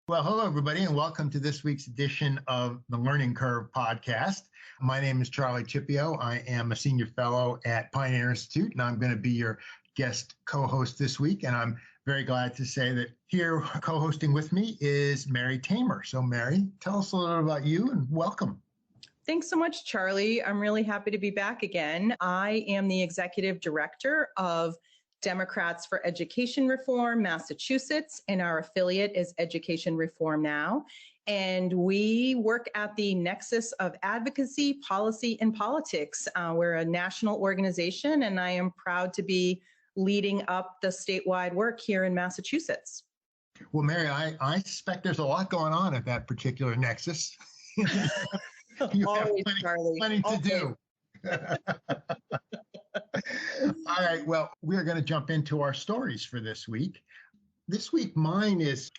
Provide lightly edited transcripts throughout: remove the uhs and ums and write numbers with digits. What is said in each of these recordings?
Well, hello, everybody, and welcome to this week's edition of the Learning Curve podcast. My name is Charlie Chieppo. I am a senior fellow at Pioneer Institute, and I'm going to be your guest co-host this week. And I'm very glad to say that here co-hosting with me is Mary Tamer. So, Mary, tell us a little bit about you and welcome. Thanks so much, Charlie. I'm really happy to be back again. I am the executive director of Democrats for Education Reform, Massachusetts, and our affiliate is Education Reform Now. And we work at the nexus of advocacy, policy, and politics. We're a national organization, and I am proud to be leading up the statewide work here in Massachusetts. Well, Mary, I suspect there's a lot going on at that particular nexus. You Always, have plenty to do. All right, well, we're going to jump into our stories for this week. This week, mine is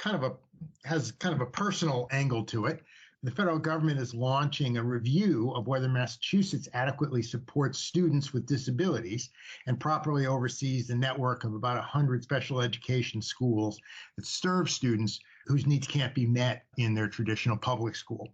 has a personal angle to it. The federal government is launching a review of whether Massachusetts adequately supports students with disabilities and properly oversees the network of about 100 special education schools that serve students whose needs can't be met in their traditional public school.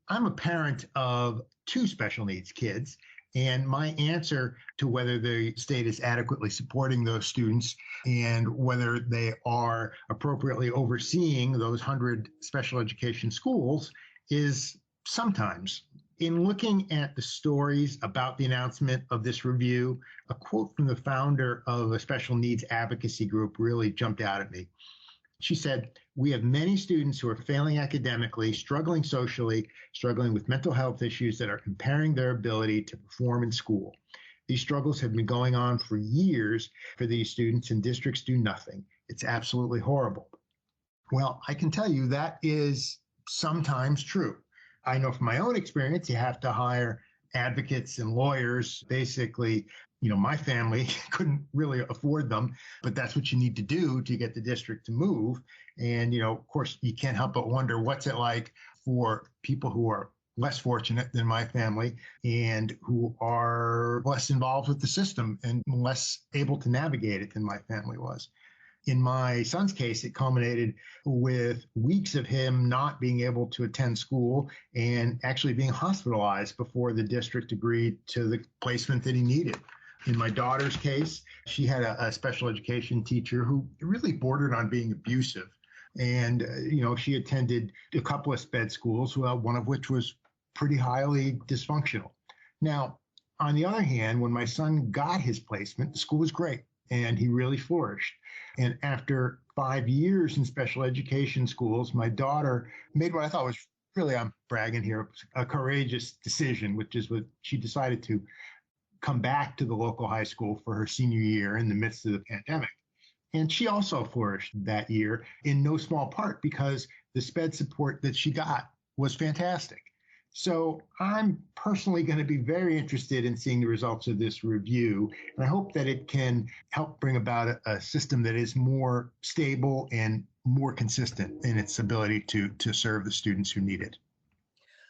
I'm a parent of two special needs kids, and my answer to whether the state is adequately supporting those students and whether they are appropriately overseeing those 100 special education schools is sometimes. In looking at the stories about the announcement of this review, a quote from the founder of a special needs advocacy group really jumped out at me. She said, "We have many students who are failing academically, struggling socially, struggling with mental health issues that are impairing their ability to perform in school. These struggles have been going on for years for these students, and districts do nothing. It's absolutely horrible." Well, I can tell you that is sometimes true. I know from my own experience, you have to hire advocates and lawyers. Basically, my family couldn't really afford them, but that's what you need to do to get the district to move. And, of course, you can't help but wonder what's it like for people who are less fortunate than my family and who are less involved with the system and less able to navigate it than my family was. In my son's case, it culminated with weeks of him not being able to attend school and actually being hospitalized before the district agreed to the placement that he needed. In my daughter's case, she had a special education teacher who really bordered on being abusive. And, she attended a couple of SPED schools, one of which was pretty highly dysfunctional. Now, on the other hand, when my son got his placement, the school was great and he really flourished. And after 5 years in special education schools, my daughter made what I thought was really, I'm bragging here, a courageous decision, which is what she decided to come back to the local high school for her senior year in the midst of the pandemic. And she also flourished that year in no small part because the SPED support that she got was fantastic. So I'm personally going to be very interested in seeing the results of this review. And I hope that it can help bring about a system that is more stable and more consistent in its ability to serve the students who need it.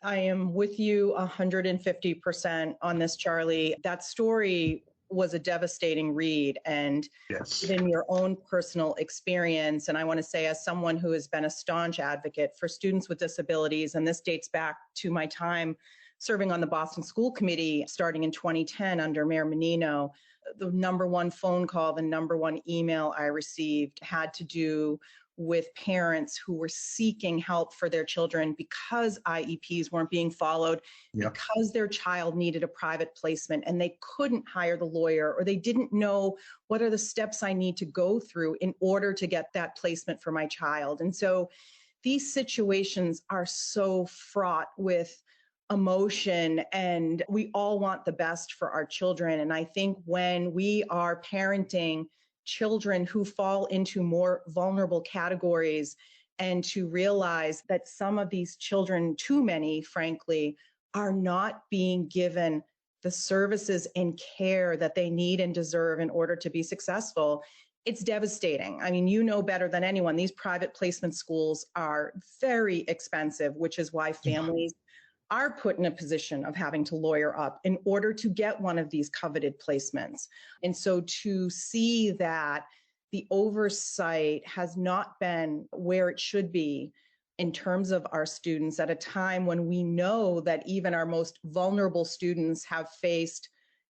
I am with you 150% on this, Charlie. That story was a devastating read, and yes, in your own personal experience, and I want to say as someone who has been a staunch advocate for students with disabilities, and this dates back to my time serving on the Boston School Committee starting in 2010 under Mayor Menino, the number one phone call, the number one email I received had to do with parents who were seeking help for their children because IEPs weren't being followed, because their child needed a private placement and they couldn't hire the lawyer, or they didn't know what are the steps I need to go through in order to get that placement for my child. And so these situations are so fraught with emotion, and we all want the best for our children. And I think when we are parenting children who fall into more vulnerable categories, and to realize that some of these children, too many, frankly, are not being given the services and care that they need and deserve in order to be successful, it's devastating. I mean, you know better than anyone, these private placement schools are very expensive, which is why families are put in a position of having to lawyer up in order to get one of these coveted placements. And so to see that the oversight has not been where it should be in terms of our students at a time when we know that even our most vulnerable students have faced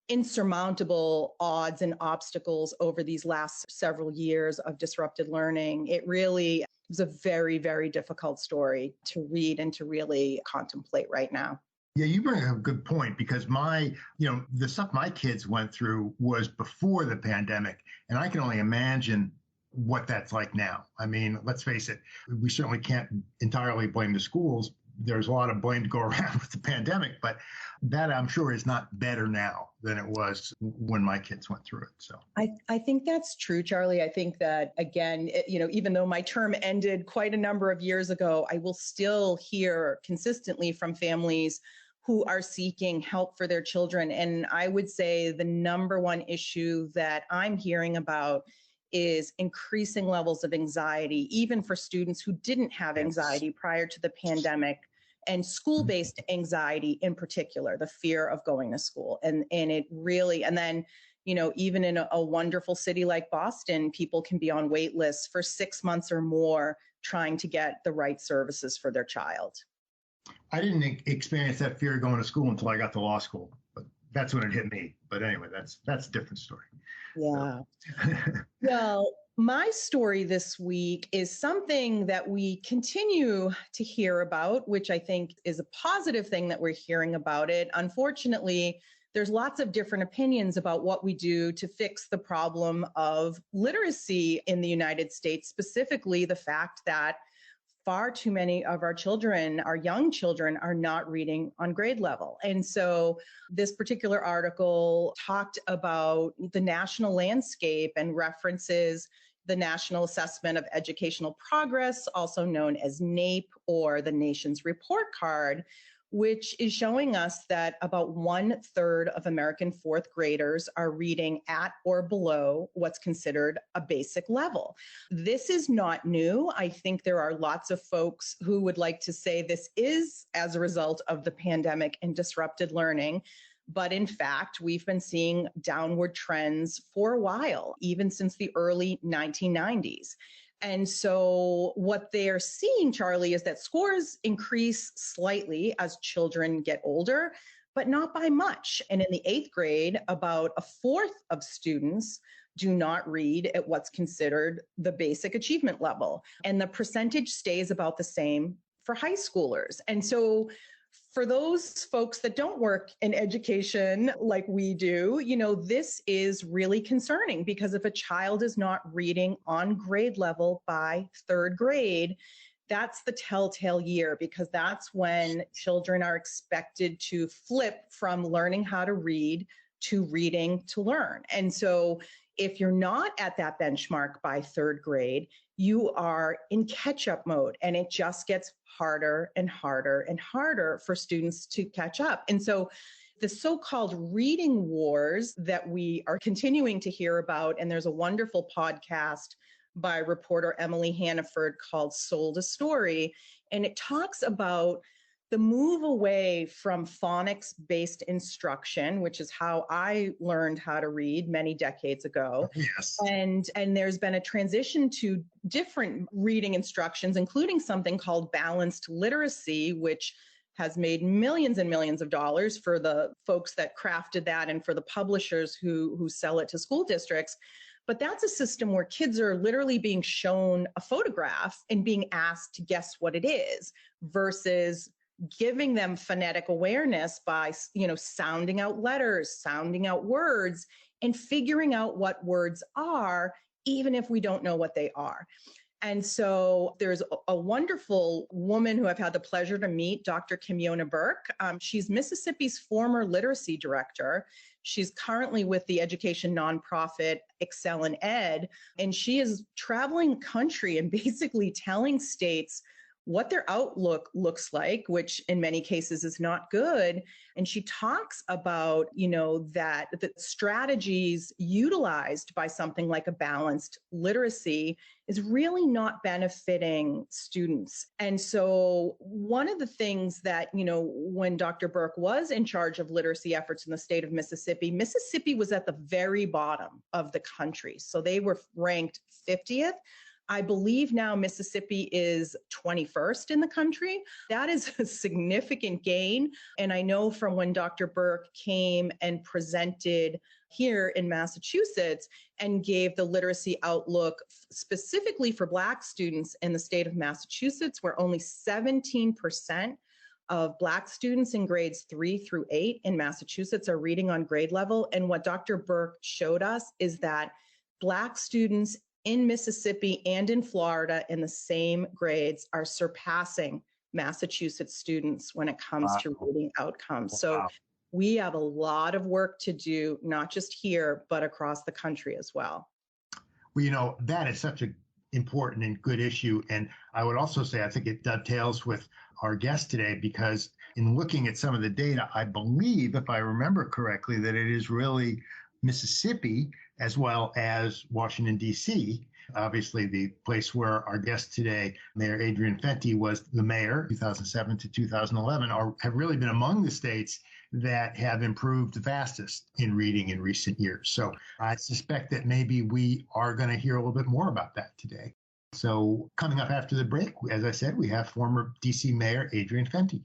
insurmountable odds and obstacles over these last several years of disrupted learning. It really was a very, very difficult story to read and to really contemplate right now. Yeah, you bring up a good point because the stuff my kids went through was before the pandemic, and I can only imagine what that's like now. I mean, let's face it, we certainly can't entirely blame the schools. There's a lot of blame to go around with the pandemic, but that I'm sure is not better now than it was when my kids went through it. So I think that's true, Charlie. I think that, again, even though my term ended quite a number of years ago, I will still hear consistently from families who are seeking help for their children. And I would say the number one issue that I'm hearing about is increasing levels of anxiety, even for students who didn't have anxiety prior to the pandemic, and school-based anxiety in particular, the fear of going to school. And it really, and then, even in a wonderful city like Boston, people can be on wait lists for 6 months or more trying to get the right services for their child. I didn't experience that fear going to school until I got to law school, but that's when it hit me. But anyway, that's a different story. Yeah. Well, my story this week is something that we continue to hear about, which I think is a positive thing that we're hearing about it. Unfortunately, there's lots of different opinions about what we do to fix the problem of literacy in the United States, specifically the fact that far too many of our children, our young children, are not reading on grade level. And so this particular article talked about the national landscape and references the National Assessment of Educational Progress, also known as NAEP, or the Nation's Report Card, which is showing us that about 1/3 of American fourth graders are reading at or below what's considered a basic level. This is not new. I think there are lots of folks who would like to say this is as a result of the pandemic and disrupted learning. But in fact, we've been seeing downward trends for a while, even since the early 1990s. And so what they're seeing, Charlie, is that scores increase slightly as children get older, but not by much. And in the 8th grade, about 1/4 of students do not read at what's considered the basic achievement level. And the percentage stays about the same for high schoolers. And so for those folks that don't work in education like we do, this is really concerning, because if a child is not reading on grade level by 3rd grade, that's the telltale year, because that's when children are expected to flip from learning how to read to reading to learn. And so if you're not at that benchmark by 3rd grade, you are in catch-up mode, and it just gets harder and harder and harder for students to catch up. And so the so-called reading wars that we are continuing to hear about, and there's a wonderful podcast by reporter Emily Hannaford called Sold a Story, and it talks about the move away from phonics-based instruction, which is how I learned how to read many decades ago. Yes. And there's been a transition to different reading instructions, including something called balanced literacy, which has made millions and millions of dollars for the folks that crafted that and for the publishers who sell it to school districts. But that's a system where kids are literally being shown a photograph and being asked to guess what it is, versus giving them phonetic awareness by, sounding out letters, sounding out words, and figuring out what words are, even if we don't know what they are. And so there's a wonderful woman who I've had the pleasure to meet, Dr. Kimiona Burke. She's Mississippi's former literacy director. She's currently with the education nonprofit Excel in Ed, and she is traveling the country and basically telling states what their outlook looks like, which in many cases is not good. And she talks about, that the strategies utilized by something like a balanced literacy is really not benefiting students. And so one of the things that, when Dr. Burke was in charge of literacy efforts in the state of Mississippi, Mississippi was at the very bottom of the country. So they were ranked 50th. I believe now Mississippi is 21st in the country. That is a significant gain. And I know from when Dr. Burke came and presented here in Massachusetts and gave the literacy outlook specifically for Black students in the state of Massachusetts, where only 17% of Black students in grades 3 through 8 in Massachusetts are reading on grade level. And what Dr. Burke showed us is that Black students in Mississippi and in Florida in the same grades are surpassing Massachusetts students when it comes to reading outcomes. So we have a lot of work to do, not just here, but across the country as well. Well, that is such an important and good issue. And I would also say, I think it dovetails with our guest today, because in looking at some of the data, I believe, if I remember correctly, that it is really Mississippi as well as Washington, D.C., obviously the place where our guest today, Mayor Adrian Fenty, was the mayor 2007 to 2011, have really been among the states that have improved the fastest in reading in recent years. So I suspect that maybe we are going to hear a little bit more about that today. So coming up after the break, as I said, we have former D.C. Mayor Adrian Fenty.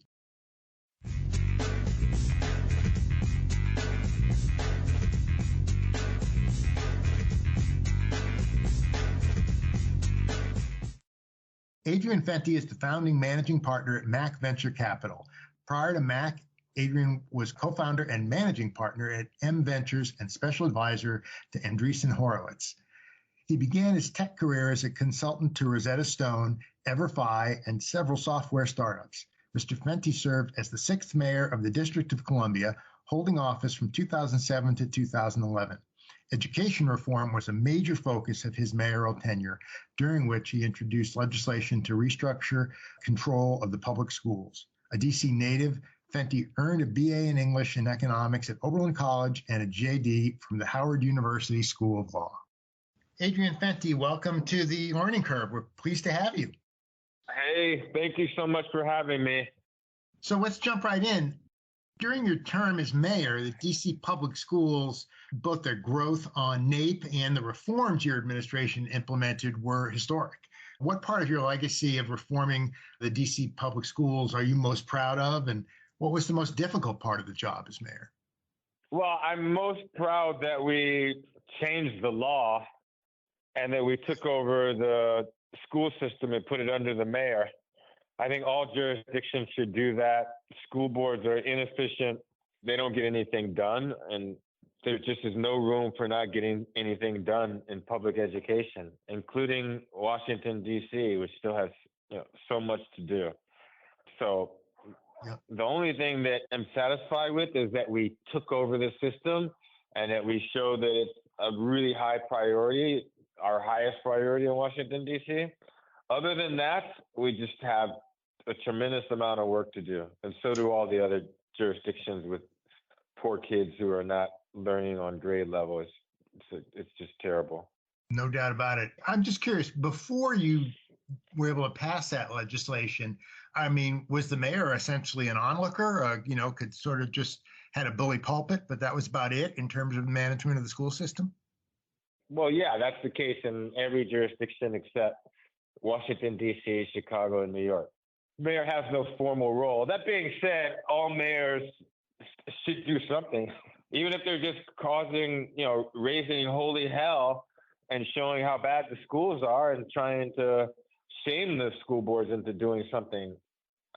Adrian Fenty is the founding managing partner at Mac Venture Capital. Prior to Mac, Adrian was co-founder and managing partner at M Ventures and special advisor to Andreessen Horowitz. He began his tech career as a consultant to Rosetta Stone, EverFi, and several software startups. Mr. Fenty served as the sixth mayor of the District of Columbia, holding office from 2007 to 2011. Education reform was a major focus of his mayoral tenure, during which he introduced legislation to restructure control of the public schools. A D.C. native, Fenty earned a BA in English and Economics at Oberlin College and a JD from the Howard University School of Law. Adrian Fenty, welcome to the Learning Curve. We're pleased to have you. Hey, thank you so much for having me. So let's jump right in. During your term as mayor, the D.C. public schools, both their growth on NAEP and the reforms your administration implemented were historic. What part of your legacy of reforming the D.C. public schools are you most proud of, and what was the most difficult part of the job as mayor? Well, I'm most proud that we changed the law and that we took over the school system and put it under the mayor. I think all jurisdictions should do that. School boards are inefficient. They don't get anything done. And there just is no room for not getting anything done in public education, including Washington, D.C., which still has so much to do. So The only thing that I'm satisfied with is that we took over the system and that we show that it's a really high priority, our highest priority in Washington, D.C. Other than that, we just have a tremendous amount of work to do. And so do all the other jurisdictions with poor kids who are not learning on grade level. It's just terrible. No doubt about it. I'm just curious, before you were able to pass that legislation, I mean, was the mayor essentially an onlooker, could sort of just had a bully pulpit, but that was about it in terms of management of the school system? Well, yeah, that's the case in every jurisdiction except Washington, D.C., Chicago, and New York. Mayor has no formal role. That being said, all mayors should do something, even if they're just causing, raising holy hell and showing how bad the schools are and trying to shame the school boards into doing something.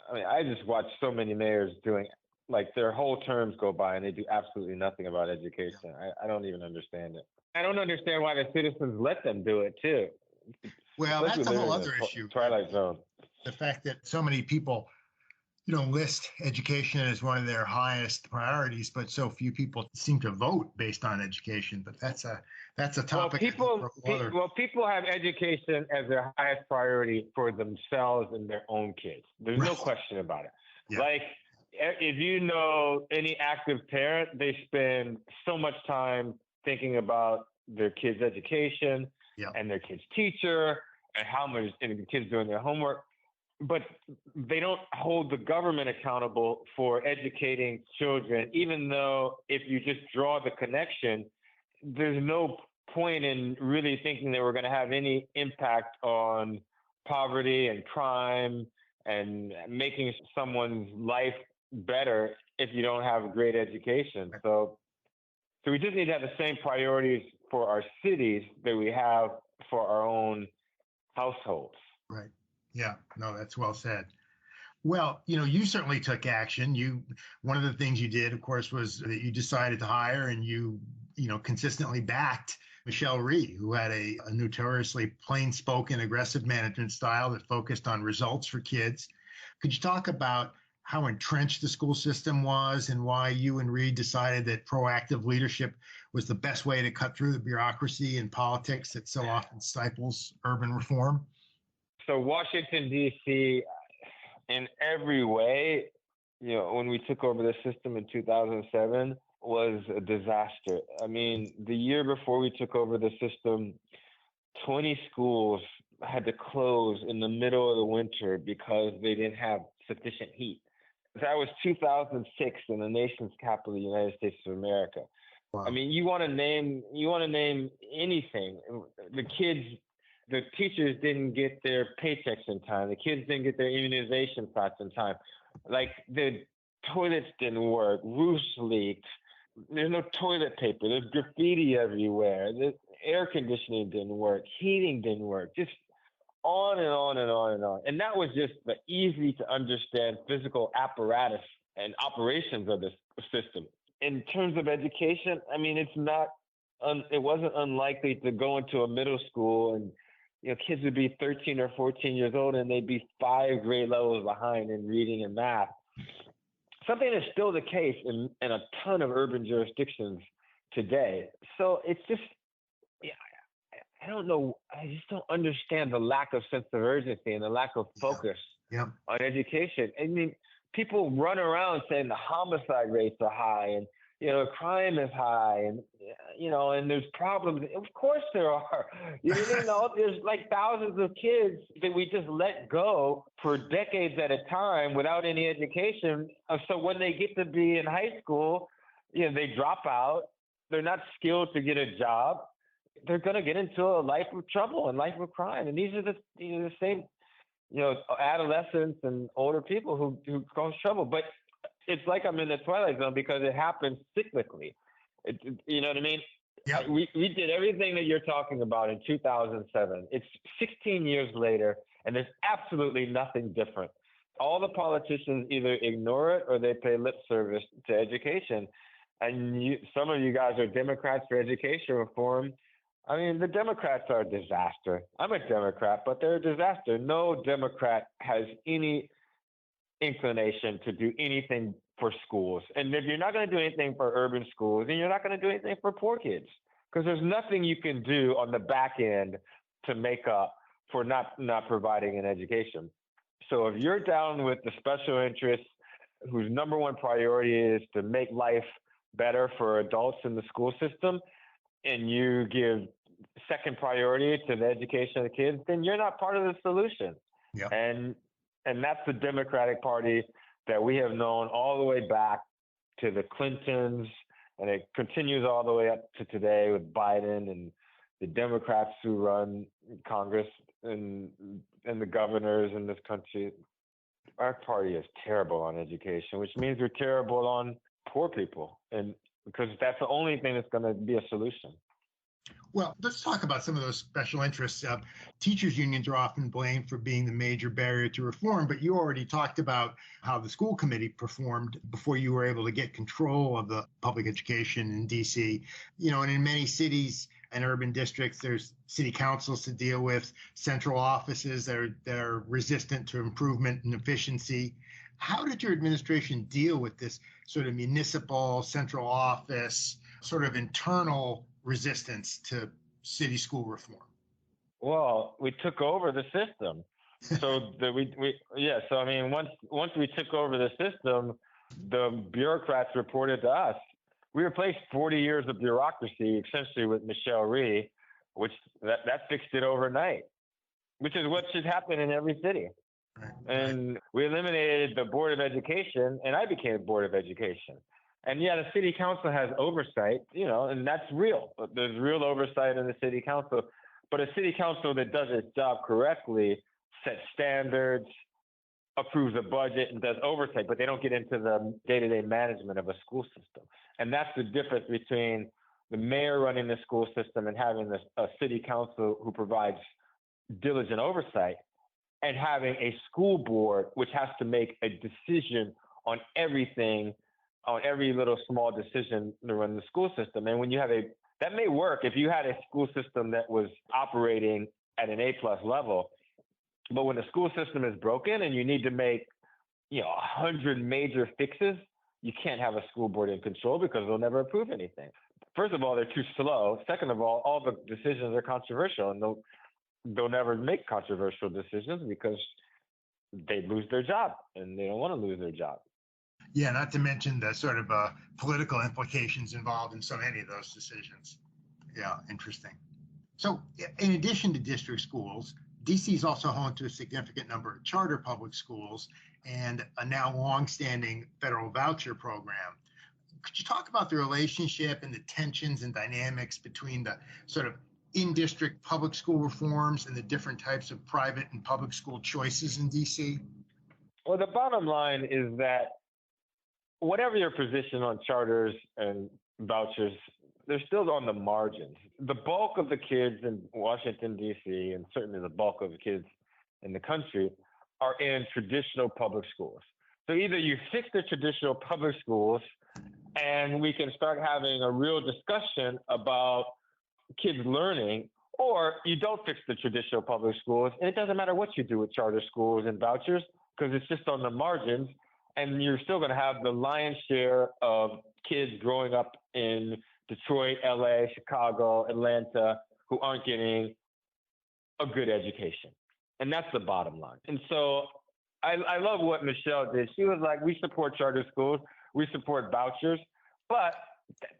I mean, I just watch so many mayors doing, like, their whole terms go by and they do absolutely nothing about education. I don't even understand it. I don't understand why the citizens let them do it, too. Well, that's a whole other issue. Twilight Zone. The fact that so many people list education as one of their highest priorities, but so few people seem to vote based on education. But that's a topic. People have education as their highest priority for themselves and their own kids. There's no question about it. Yeah. Like, if you know any active parent, they spend so much time thinking about their kids' education and their kids' teacher and how much and the kids doing their homework. But they don't hold the government accountable for educating children, even though if you just draw the connection, there's no point in really thinking that we're going to have any impact on poverty and crime and making someone's life better if you don't have great education. So we just need to have the same priorities for our cities that we have for our own households. Right. Yeah, no, that's well said. Well, you certainly took action. One of the things you did, of course, was that you decided to hire and you consistently backed Michelle Rhee, who had a notoriously plain-spoken, aggressive management style that focused on results for kids. Could you talk about how entrenched the school system was and why you and Rhee decided that proactive leadership was the best way to cut through the bureaucracy and politics that so often stifles urban reform? So Washington, D.C., in every way, when we took over the system in 2007, was a disaster. I mean, the year before we took over the system, 20 schools had to close in the middle of the winter because they didn't have sufficient heat. That was 2006 in the nation's capital, the United States of America. Wow. I mean, you want to name anything. The teachers didn't get their paychecks in time. The kids didn't get their immunization shots in time. Like, the toilets didn't work. Roofs leaked. There's no toilet paper. There's graffiti everywhere. The air conditioning didn't work. Heating didn't work. Just on and on and on and on. And that was just the easy to understand physical apparatus and operations of this system. In terms of education, I mean, it wasn't unlikely to go into a middle school and kids would be 13 or 14 years old and they'd be 5 grade levels behind in reading and math. Something that's still the case in a ton of urban jurisdictions today. So it's just, I don't know. I just don't understand the lack of sense of urgency and the lack of focus on education. I mean, people run around saying the homicide rates are high and crime is high, and and there's problems. Of course there are. There's like thousands of kids that we just let go for decades at a time without any education. So when they get to be in high school, they drop out. They're not skilled to get a job. They're going to get into a life of trouble and life of crime. And these are the same, adolescents and older people who cause trouble. But it's like I'm in the twilight zone because it happens cyclically. You know what I mean? Yeah. We did everything that you're talking about in 2007. It's 16 years later, and there's absolutely nothing different. All the politicians either ignore it or they pay lip service to education. And some of you guys are Democrats for education reform. I mean, the Democrats are a disaster. I'm a Democrat, but they're a disaster. No Democrat has any inclination to do anything for schools. And if you're not going to do anything for urban schools, then you're not going to do anything for poor kids, because there's nothing you can do on the back end to make up for not providing an education. So if you're down with the special interests whose number one priority is to make life better for adults in the school system, and you give second priority to the education of the kids, then you're not part of the solution. Yeah. And that's the Democratic Party that we have known all the way back to the Clintons, and it continues all the way up to today with Biden and the Democrats who run Congress and the governors in this country. Our party is terrible on education, which means we're terrible on poor people, and because that's the only thing that's going to be a solution. Well, let's talk about some of those special interests. Teachers' unions are often blamed for being the major barrier to reform, but you already talked about how the school committee performed before you were able to get control of the public education in D.C. And in many cities and urban districts, there's city councils to deal with, central offices that are resistant to improvement and efficiency. How did your administration deal with this sort of municipal central office sort of internal resistance to city school reform? Well, we took over the system. So the, we yeah. So I mean, once we took over the system, the bureaucrats reported to us. We replaced 40 years of bureaucracy essentially with Michelle Rhee, which that fixed it overnight, which is what should happen in every city. Right, And we eliminated the Board of Education, and I became Board of Education. And yeah, the city council has oversight, and that's real. There's real oversight in the city council. But a city council that does its job correctly sets standards, approves a budget, and does oversight, but they don't get into the day-to-day management of a school system. And that's the difference between the mayor running the school system and having a city council who provides diligent oversight, and having a school board which has to make a decision on everything, on every little small decision to run the school system. And when you have that may work if you had a school system that was operating at an A+ level, but when the school system is broken and you need to make 100 major fixes, you can't have a school board in control because they'll never approve anything. First of all, they're too slow. Second of all the decisions are controversial, and they'll never make controversial decisions because they lose their job, and they don't want to lose their job. Yeah, not to mention the sort of political implications involved in so many of those decisions. Yeah, interesting. So in addition to district schools, DC is also home to a significant number of charter public schools and a now longstanding federal voucher program. Could you talk about the relationship and the tensions and dynamics between the sort of in-district public school reforms and the different types of private and public school choices in DC? Well, the bottom line is that whatever your position on charters and vouchers, they're still on the margins. The bulk of the kids in Washington, D.C., and certainly the bulk of the kids in the country are in traditional public schools. So either you fix the traditional public schools and we can start having a real discussion about kids learning, or you don't fix the traditional public schools, and it doesn't matter what you do with charter schools and vouchers because it's just on the margins, and you're still going to have the lion's share of kids growing up in Detroit, LA, Chicago, Atlanta, who aren't getting a good education. And that's the bottom line. And so I love what Michelle did. She was like, we support charter schools, we support vouchers, but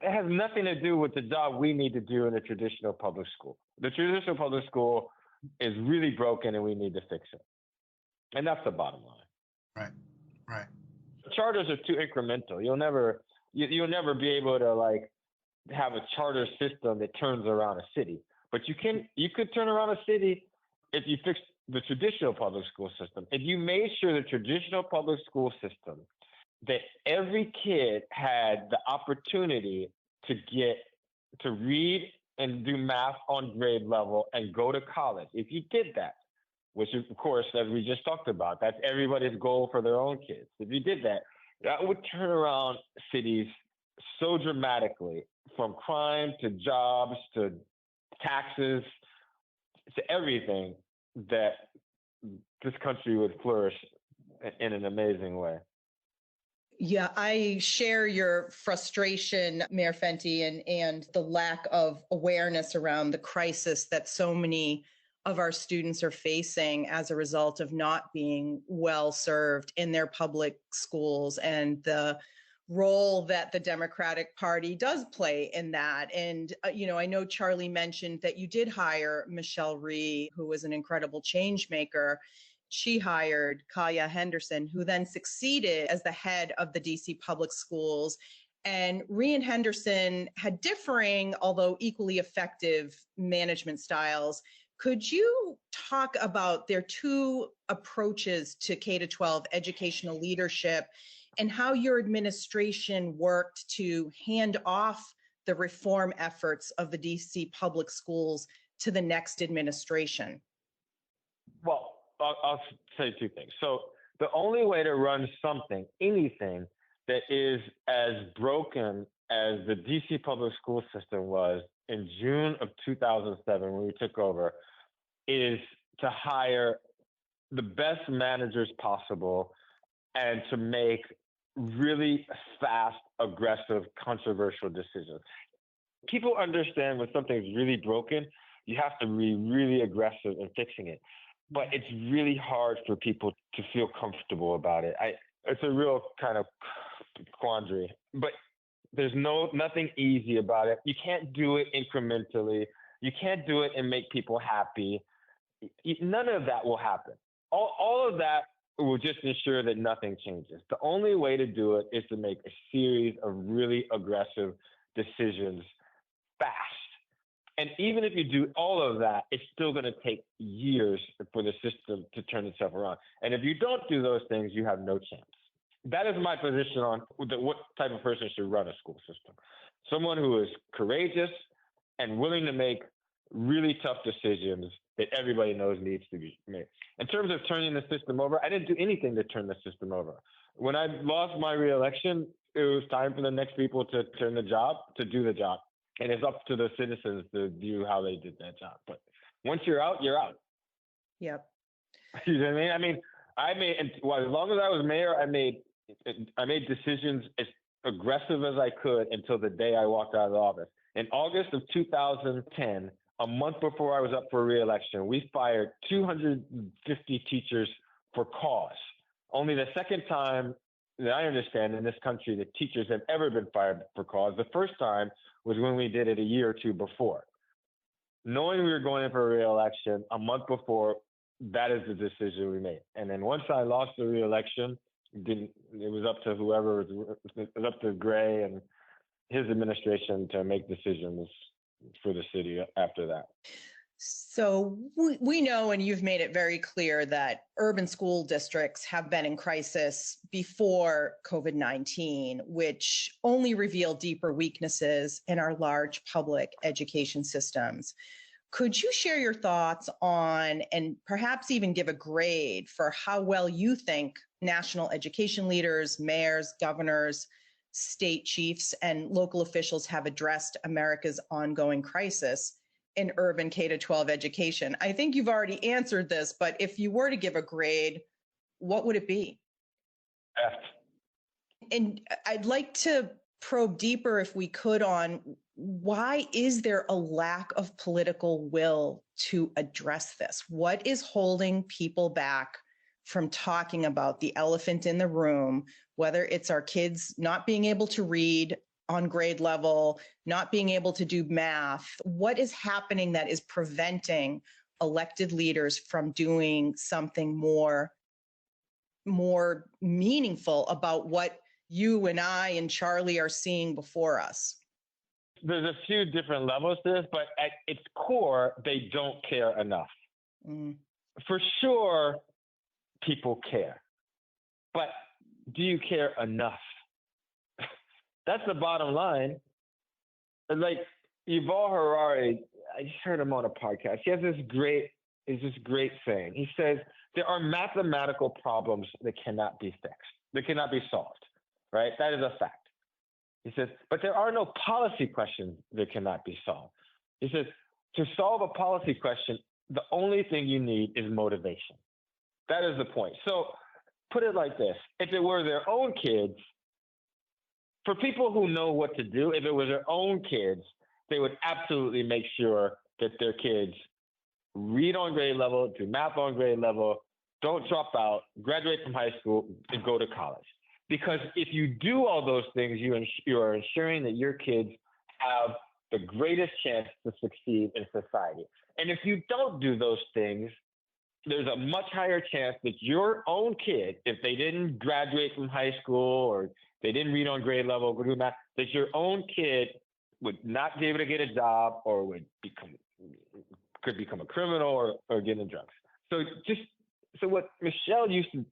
it has nothing to do with the job we need to do in the traditional public school. The traditional public school is really broken and we need to fix it. And that's the bottom line. Right. Charters are too incremental. You'll never be able to have a charter system that turns around a city. But you could turn around a city if you fix the traditional public school system. If you made sure the traditional public school system that every kid had the opportunity to read and do math on grade level and go to college. If you did that, which of course, as we just talked about, that's everybody's goal for their own kids. If you did that, that would turn around cities so dramatically, from crime to jobs to taxes to everything, that this country would flourish in an amazing way. Yeah, I share your frustration, Mayor Fenty, and the lack of awareness around the crisis that so many of our students are facing as a result of not being well served in their public schools, and the role that the Democratic Party does play in that. And, I know Charlie mentioned that you did hire Michelle Rhee, who was an incredible change maker. She hired Kaya Henderson, who then succeeded as the head of the DC public schools. And Rhee and Henderson had differing, although equally effective, management styles. Could you talk about their two approaches to K-12 educational leadership and how your administration worked to hand off the reform efforts of the DC public schools to the next administration? Well, I'll say two things. So the only way to run anything that is as broken as the DC public school system was in June of 2007 when we took over is to hire the best managers possible and to make really fast, aggressive, controversial decisions. People understand when something's really broken, you have to be really aggressive in fixing it. But it's really hard for people to feel comfortable about it. It's a real kind of quandary. But there's nothing easy about it. You can't do it incrementally. You can't do it and make people happy. None of that will happen. All of that will just ensure that nothing changes. The only way to do it is to make a series of really aggressive decisions fast. And even if you do all of that, it's still going to take years for the system to turn itself around. And if you don't do those things, you have no chance. That is my position on what type of person should run a school system. Someone who is courageous and willing to make really tough decisions that everybody knows needs to be made. In terms of turning the system over, I didn't do anything to turn the system over. When I lost my reelection, it was time for the next people to do the job. And it's up to the citizens to do how they did that job. But once you're out, you're out. Yep. You know what I mean? As long as I was mayor, I made decisions as aggressive as I could until the day I walked out of the office. In August of 2010, a month before I was up for re-election, we fired 250 teachers for cause. Only the second time that I understand in this country that teachers have ever been fired for cause. The first time was when we did it a year or two before. Knowing we were going in for a re-election a month before, that is the decision we made. And then once I lost the re-election, it was up to whoever, it was up to Gray and his administration to make decisions for the city after that. So we know, and you've made it very clear, that urban school districts have been in crisis before COVID-19, which only revealed deeper weaknesses in our large public education systems. Could you share your thoughts on, and perhaps even give a grade for how well you think national education leaders, mayors, governors, state chiefs, and local officials have addressed America's ongoing crisis in urban K-12 education? I think you've already answered this, but if you were to give a grade, what would it be? F. And I'd like to probe deeper, if we could, on why is there a lack of political will to address this? What is holding people back from talking about the elephant in the room, whether it's our kids not being able to read on grade level, not being able to do math? What is happening that is preventing elected leaders from doing something more meaningful about what you and I and Charlie are seeing before us? There's a few different levels to this, but at its core, they don't care enough. For sure, people care, but do you care enough? That's the bottom line. Like Yuval Harari, I just heard him on a podcast. He has this great saying. He says there are mathematical problems that cannot be fixed, that cannot be solved, right? That is a fact. He says, but there are no policy questions that cannot be solved. He says, to solve a policy question, the only thing you need is motivation. That is the point. So put it like this. If it were their own kids, for people who know what to do, if it was their own kids, they would absolutely make sure that their kids read on grade level, do math on grade level, don't drop out, graduate from high school, and go to college. Because if you do all those things, you are ensuring that your kids have the greatest chance to succeed in society. And if you don't do those things, there's a much higher chance that your own kid, if they didn't graduate from high school or they didn't read on grade level, do math, that your own kid would not be able to get a job or could become a criminal or get into drugs. So what Michelle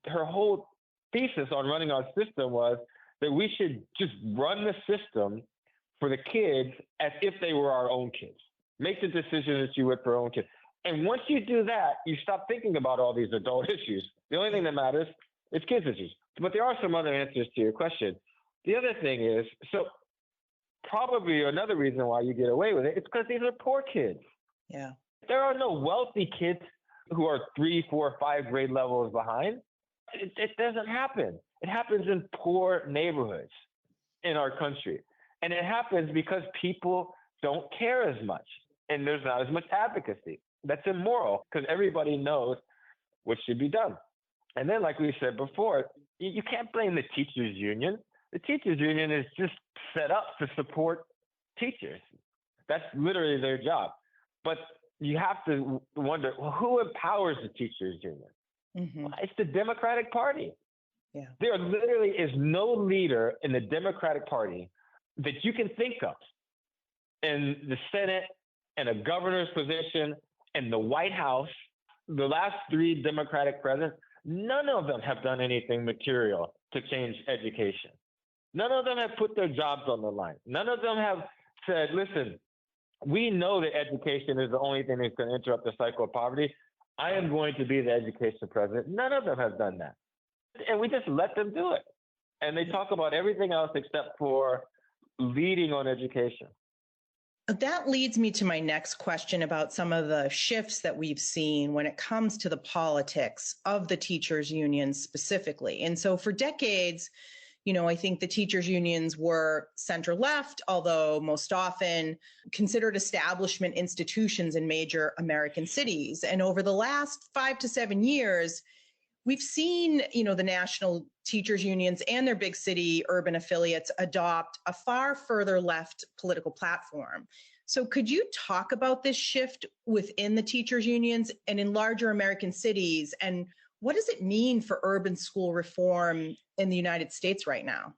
her whole thesis on running our system was that we should just run the system for the kids as if they were our own kids. Make the decision that you would for your own kids. And once you do that, you stop thinking about all these adult issues. The only thing that matters is kids' issues. But there are some other answers to your question. The other thing is, so probably another reason why you get away with it, it's because these are poor kids. Yeah. There are no wealthy kids who are 3, 4, 5 grade levels behind. It doesn't happen. It happens in poor neighborhoods in our country. And it happens because people don't care as much and there's not as much advocacy. That's immoral because everybody knows what should be done. And then, like we said before, you can't blame the teachers union. The teachers union is just set up to support teachers. That's literally their job. But you have to wonder, well, who empowers the teachers union? Mm-hmm. Well, it's the Democratic Party. Yeah. There literally is no leader in the Democratic Party that you can think of in the Senate and a governor's position and the White House. The last 3 Democratic presidents, none of them have done anything material to change education. None of them have put their jobs on the line. None of them have said, listen, we know that education is the only thing that's going to interrupt the cycle of poverty. I am going to be the education president. None of them have done that. And we just let them do it. And they talk about everything else except for leading on education. That leads me to my next question about some of the shifts that we've seen when it comes to the politics of the teachers' unions specifically. And so for decades, I think the teachers' unions were center left, although most often considered establishment institutions in major American cities. And over the last 5 to 7 years, we've seen, the national teachers unions and their big city urban affiliates adopt a far further left political platform. So could you talk about this shift within the teachers unions and in larger American cities? And what does it mean for urban school reform in the United States right now?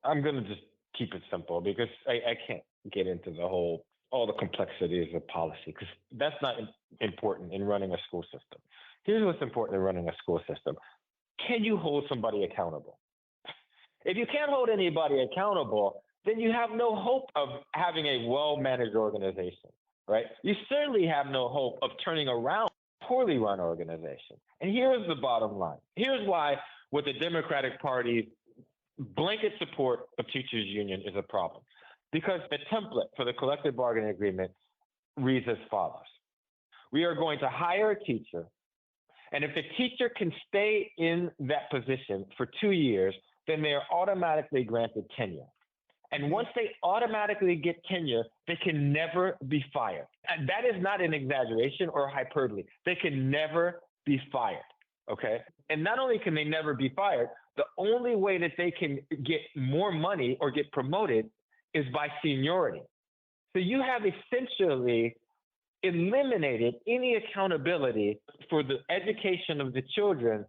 I'm going to just keep it simple because I can't get into all the complexities of policy because that's not important in running a school system. Here's what's important in running a school system. Can you hold somebody accountable? If you can't hold anybody accountable, then you have no hope of having a well-managed organization, right? You certainly have no hope of turning around a poorly run organization. And here's the bottom line. Here's why with the Democratic Party's blanket support of teachers union is a problem. Because the template for the collective bargaining agreement reads as follows. We are going to hire a teacher, and if the teacher can stay in that position for 2 years, then they are automatically granted tenure. And once they automatically get tenure, they can never be fired. And that is not an exaggeration or hyperbole. They can never be fired, okay? And not only can they never be fired, the only way that they can get more money or get promoted is by seniority. So you have essentially eliminated any accountability for the education of the children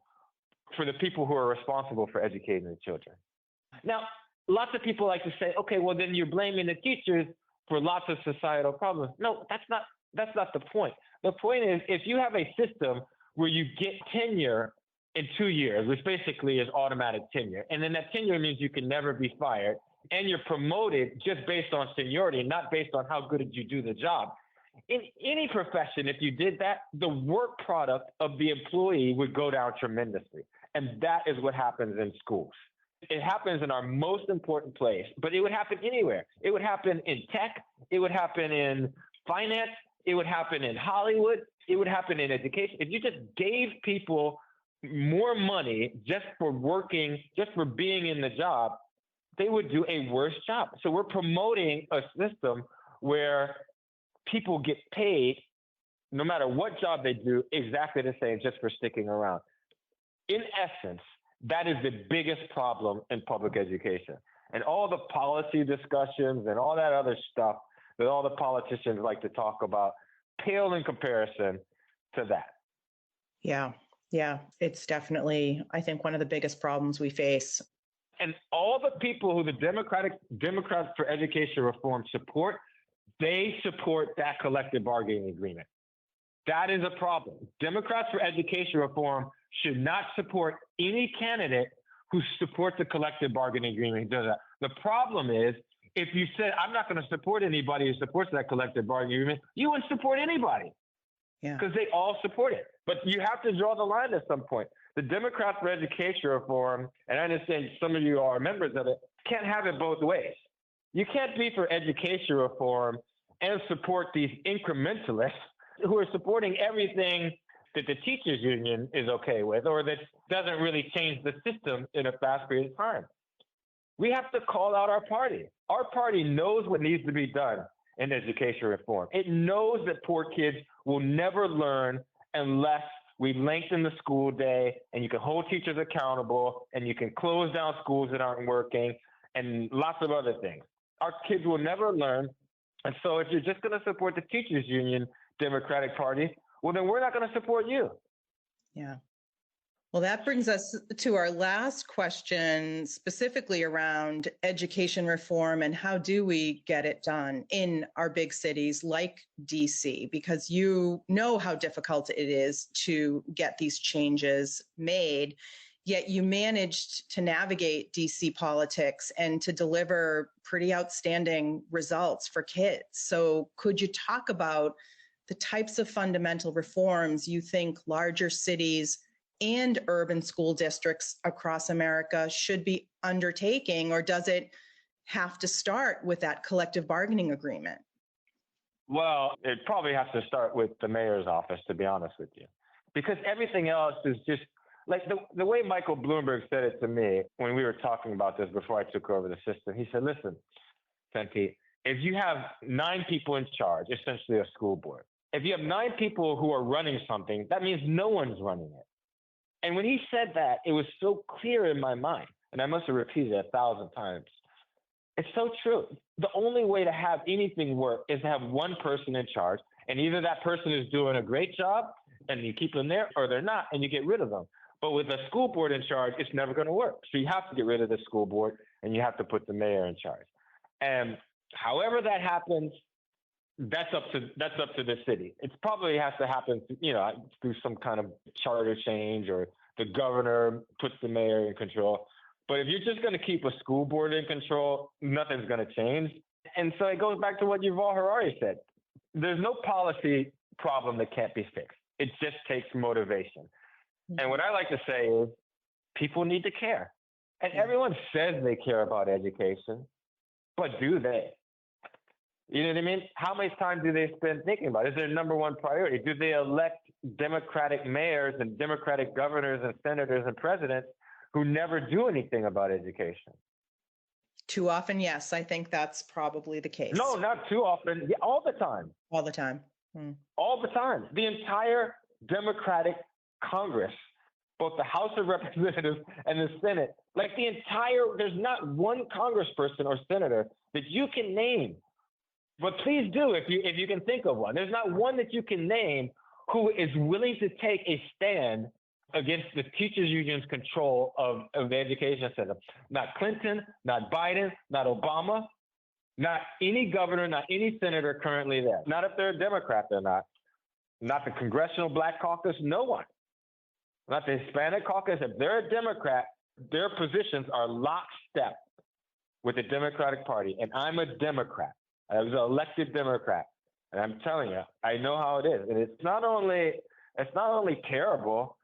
for the people who are responsible for educating the children. Now, lots of people like to say, okay, well, then you're blaming the teachers for lots of societal problems. No, that's not the point. The point is, if you have a system where you get tenure in 2 years, which basically is automatic tenure, and then that tenure means you can never be fired, and you're promoted just based on seniority, not based on how good did you do the job. In any profession, if you did that, the work product of the employee would go down tremendously. And that is what happens in schools. It happens in our most important place, but it would happen anywhere. It would happen in tech. It would happen in finance. It would happen in Hollywood. It would happen in education. If you just gave people more money just for working, just for being in the job, they would do a worse job. So we're promoting a system where people get paid, no matter what job they do, exactly the same just for sticking around. In essence, that is the biggest problem in public education. And all the policy discussions and all that other stuff that all the politicians like to talk about pale in comparison to that. Yeah, it's definitely, I think, one of the biggest problems we face. And all the people who the Democrats for Education Reform support, they support that collective bargaining agreement. That is a problem. Democrats for Education Reform should not support any candidate who supports the collective bargaining agreement. The problem is, if you said, I'm not going to support anybody who supports that collective bargaining agreement, you wouldn't support anybody because they all support it. But you have to draw the line at some point. The Democrats for Education Reform, and I understand some of you are members of it, can't have it both ways. You can't be for education reform and support these incrementalists who are supporting everything that the teachers union is okay with, or that doesn't really change the system in a fast period of time. We have to call out our party. Our party knows what needs to be done in education reform. It knows that poor kids will never learn unless we lengthen the school day, and you can hold teachers accountable, and you can close down schools that aren't working, and lots of other things. Our kids will never learn. And so if you're just going to support the teachers union Democratic Party, well, then we're not going to support you. Yeah. Well, that brings us to our last question, specifically around education reform and how do we get it done in our big cities like DC, because you know how difficult it is to get these changes made, yet you managed to navigate DC politics and to deliver pretty outstanding results for kids. So could you talk about the types of fundamental reforms you think larger cities and urban school districts across America should be undertaking, or does it have to start with that collective bargaining agreement? Well, it probably has to start with the mayor's office, to be honest with you, because everything else is just like the way Michael Bloomberg said it to me when we were talking about this before I took over the system. He said, listen, Fenty, if you have 9 people in charge, essentially a school board, if you have 9 people who are running something, that means no one's running it. And when he said that, it was so clear in my mind, and I must have repeated it 1,000 times. It's so true. The only way to have anything work is to have one person in charge, and either that person is doing a great job and you keep them there, or they're not and you get rid of them. But with a school board in charge, it's never going to work. So you have to get rid of the school board and you have to put the mayor in charge. And however that happens, that's up to the city. It probably has to happen, through some kind of charter change, or the governor puts the mayor in control. But if you're just going to keep a school board in control, nothing's going to change. And so it goes back to what Yuval Harari said. There's no policy problem that can't be fixed. It just takes motivation. And what I like to say is people need to care. And everyone says they care about education, but do they? You know what I mean? How much time do they spend thinking about it? Is their number one priority? Do they elect Democratic mayors and Democratic governors and senators and presidents who never do anything about education? Too often, yes. I think that's probably the case. No, not too often. Yeah, all the time. All the time. All the time. The entire Democratic Congress, both the House of Representatives and the Senate, there's not one congressperson or senator that you can name. But please do if you can think of one. There's not one that you can name who is willing to take a stand against the teachers union's control of the education system. Not Clinton, not Biden, not Obama, not any governor, not any senator currently there. Not if they're a Democrat, they're not. Not the Congressional Black Caucus, no one. Not the Hispanic Caucus. If they're a Democrat, their positions are lockstep with the Democratic Party. And I'm a Democrat. I was an elected Democrat. And I'm telling you, I know how it is. And it's not only terrible,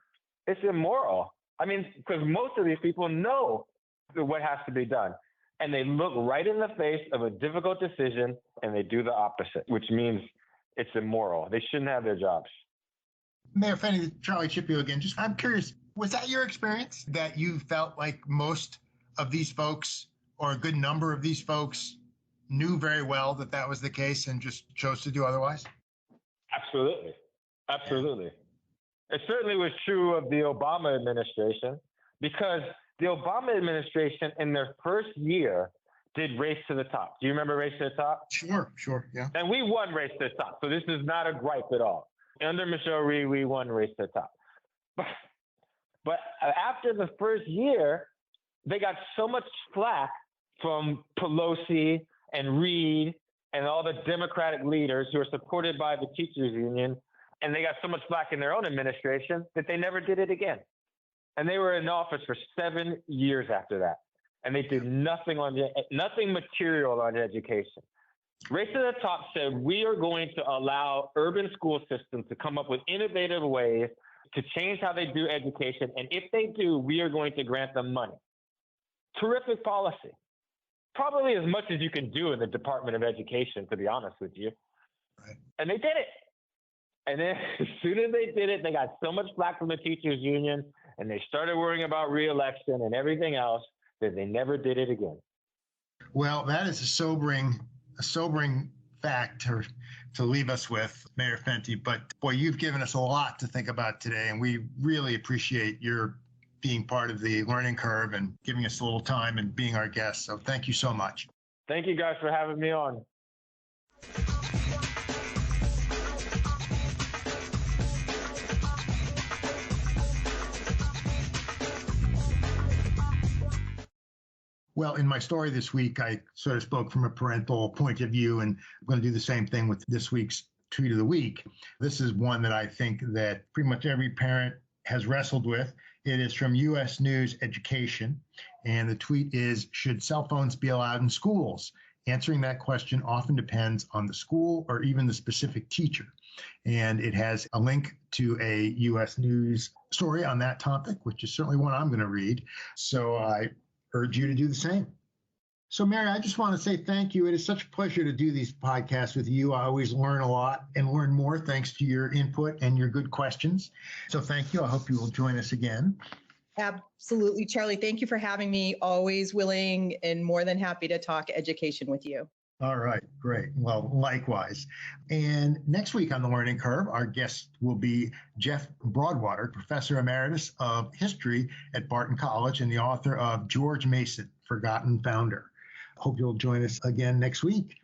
it's immoral. I mean, because most of these people know what has to be done. And they look right in the face of a difficult decision and they do the opposite, which means it's immoral. They shouldn't have their jobs. Mayor Fenty, Charlie Chieppo again. I'm curious, was that your experience, that you felt like most of these folks, or a good number of these folks, knew very well that was the case and just chose to do otherwise? Absolutely. Absolutely. It certainly was true of the Obama administration, because the Obama administration in their first year did Race to the Top. Do you remember Race to the Top? Sure, yeah. And we won Race to the Top, so this is not a gripe at all. Under Michelle Rhee, we won Race to the Top. But after the first year, they got so much flack from Pelosi and Reid and all the Democratic leaders who are supported by the teachers union, and they got so much flack in their own administration that they never did it again. And they were in office for 7 years after that, and they did nothing material on education. Race to the Top said, we are going to allow urban school systems to come up with innovative ways to change how they do education, and if they do, we are going to grant them money. Terrific policy. Probably as much as you can do in the Department of Education, to be honest with you. Right. And they did it. And then as soon as they did it, they got so much flack from the teachers union and they started worrying about re-election and everything else that they never did it again. Well, that is a sobering fact to leave us with, Mayor Fenty. But boy, you've given us a lot to think about today, and we really appreciate your being part of the learning curve and giving us a little time and being our guest. So thank you so much. Thank you guys for having me on. Well, in my story this week, I sort of spoke from a parental point of view, and I'm going to do the same thing with this week's Tweet of the Week. This is one that I think that pretty much every parent has wrestled with. It is from U.S. News Education, and the tweet is, should cell phones be allowed in schools? Answering that question often depends on the school or even the specific teacher. And it has a link to a U.S. News story on that topic, which is certainly one I'm going to read. So I urge you to do the same. So, Mary, I just want to say thank you. It is such a pleasure to do these podcasts with you. I always learn a lot and learn more thanks to your input and your good questions. So thank you. I hope you will join us again. Absolutely, Charlie. Thank you for having me. Always willing and more than happy to talk education with you. All right, great. Well, likewise. And next week on The Learning Curve, our guest will be Jeff Broadwater, Professor Emeritus of History at Barton College and the author of George Mason, Forgotten Founder. Hope you'll join us again next week.